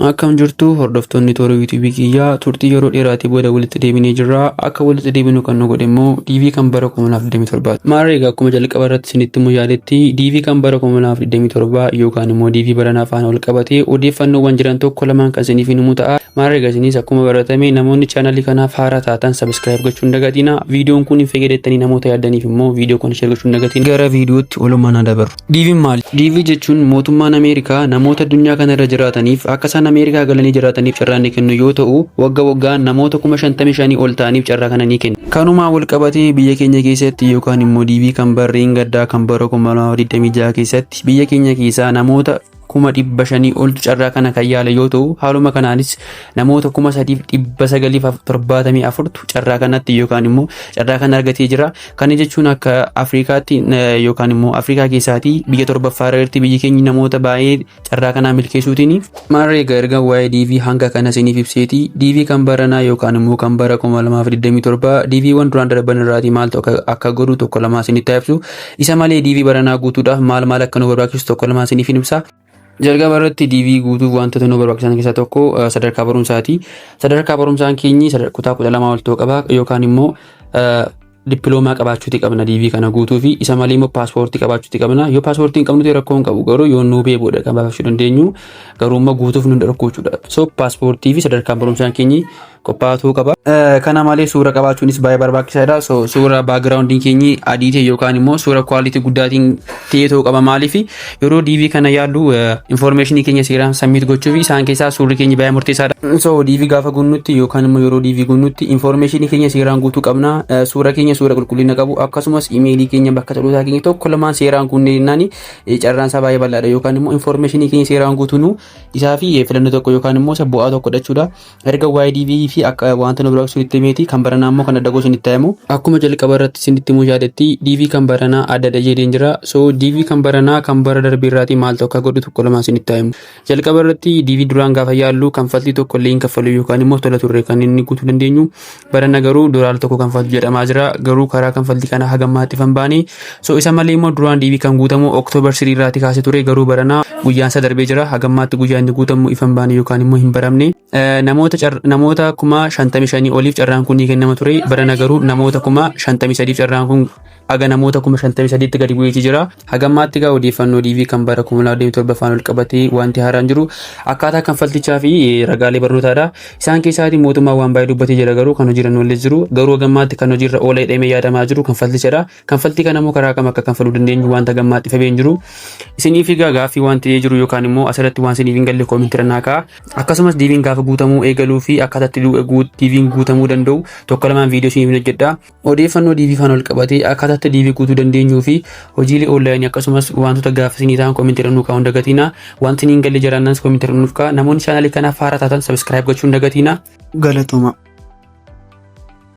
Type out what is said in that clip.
Akkam jirtu hordoftoonni toora YouTube kiyyaa turtii yeroo dheeraatii booda walitti deebinee jirra. Akka walitti deebinu kan nu godhe immoo DV kan bara 2027. Maarreegaa akkuma jalqaba irratti isinitti immoo yaadetti DV kan bara 2027 yookaan immoo DV baranaa faana wal qabatee odeeffannoowwan jiran tokko lamaan kan isiniif himu ta'a. Maarreegaa isinis akkuma baratame namoonni chaanalii kanaaf haaraa taatan subscribe gochuun dagatina. Viidiyoon kun hin fayyadattanii namoota yaadaniif immoo viidiyoo kana share gochuun dagatina. Gara viidiyootti walumaan dabarru. DV maali? DV jechuun mootummaan Ameerikaa namoota addunyaa kana irra jiraataniif akka Ameerikaa galanii jiraataniif carraa ni kennu yoo ta'u waggaan namoota 55,000 ol ta'aniif carraa kana ni kenna. Kanuma wal qabatee biyya keenya keessatti yookaan immoo DV kan barreen gaddaa kan bara 2026 keessatti biyya keenya keessaa namoota 500,000 oltu carraa kana kan yaala yoo ta'u haaluma kanaanis namoota 3,974 carraa kanatti yookaan immoo carraa kana argatee jira. Kana jechuun akka Afrikaatti yookaan immoo Afrikaa keessaatti biyya torbaffaa irratti biyyi keenya namoota baay'ee carraa kana milkeessuutiin maarreegaa erga waa'ee DV hanga kana isiniif ibseeti. DV kan baranaa yookaan immoo kan bara 2027 DV wan duraan darban irraati maaltu akka godhu tokko lama isinitti ibsu. Isa malee DV baranaa guutuudhaaf maal akka nu barbaachisu tokko lama isiniif ibsa. Jalqaba irratti DV guutuuf wantoota nu barbaachisan keessaa tokko sadarkaa barumsaati. Sadarkaa barumsaan keenyi kutaa 12 ol ta'uu qaba yookaan immoo dippiloomaa qabaachuuti qabna DV kana guutuu fi isa malee immoo paaspoortii qabaachuuti qabna. Yoo paaspoortii hin qabnu rakkoo hin qabu garuu yoo nuu beeboodha kan baafachuu dandeenyu garuu immoo guutuuf nu rakkochuudha. So paaspoortii fi sadarkaa barumsaan keenyi qophaa'uu qaba. Kana malee suura qabaachuunis baay'ee barbaachisaadha. So suura backgrounding keenyi adii ta'e yookaan immoo suura quality guddaatiin ta'ee ta'uu qaba. Maaliif yeroo DV kana yaallu information keenya seeraan submit gochuuf isaan keessaa suurri keenya baay'ee murteessaadha. So DV gaafa gunnutti yookaan immoo yeroo DV gunnutti information keenya seeraan guutuu qabna. Suura keenya suura qulqullina qabu akkasumas emailii keenya bakka dhaloota keenya tokko lamaan seeraan guunneennaani carraan isaa baay'ee bal'aadha yookaan immoo information keenya seeraan guutuunu isaa fi filannoo tokko yookaan immoo bu'aa tokko dhachuudha. Erga waa'ee DV fi akka wanta nu biraaksu itti meeti kan baranaa immoo kan adda gosu itti himu akkuma jalqaba irratti isinitti immoo yaadetti DV kan baranaa adda jedheen jira. So DV kan baranaa kan bara darbe irraati maal tokko godhu tokko lama isinitti himu. Jalqaba irratti DV duraan gaafa yaallu kanfaltii tokko illee hin kaffalu yookaan immoo tola turre kan inni guutuu dandeenyu. Barana garuu duraal tokko kanfaltu jedhamaa jira garuu karaa kanfaltii kana hagammaatti fan baane. So isa malee immoo duraan DV kan guutamu October 3 irraati kaasee ture garuu baranaa guyyaan isa darbee jira hagammaatti guyyaan inni guutamu ifan baane yookaan immoo hin baramne. Namoota 55,000 oliif carraan kun ni kennama ture. Barana garuu namoota 53,000 carraan kun aga namoota 53,000tti gadi bu'ee jira. Hagammaatti gaa odeeffannoo DV kan bara 2027 faana ol qabatee wanti haaraan jiru akkaataa kanfaltichaa fi ragaalee barnootaadha. Isaan keessaatii mootummaa waan baay'ee dubbatee jira garuu kan hojiirra oollee jiru garuu hagammaatti kan hojiirra oolee dheemee yaadamaa jiru kanfaltichadha. Kanfaltii kana immoo karaa kam akka kanfaluu dandeenyu wanta gammaatti fabeen jiru. Isiniif gaaffii wanti jiru yookaan immoo asirratti waan isiniif hin galle koomentii irraa kaa'a. Akkasumas DV'n gaafa guutamuu eegaluu fi akkaataatti DV'n guutamuu danda'u tokko lamaan viidiyoo isiniif hojjedha. Odeeffannoo DV faana ol qabatee akkaataatti DV guutuu dandeenyuu fi hojiilee onlaayinii akkasumas wantoota gaafa isinii ta'an koomentii irraa kaa'uun dagatina. Wanti hin galle jiraannas koomentii irraa nuuf kaa'a. Namoonni chaanalii kanaaf haaraa taatan subscribe gochuun dagatina. Galatooma.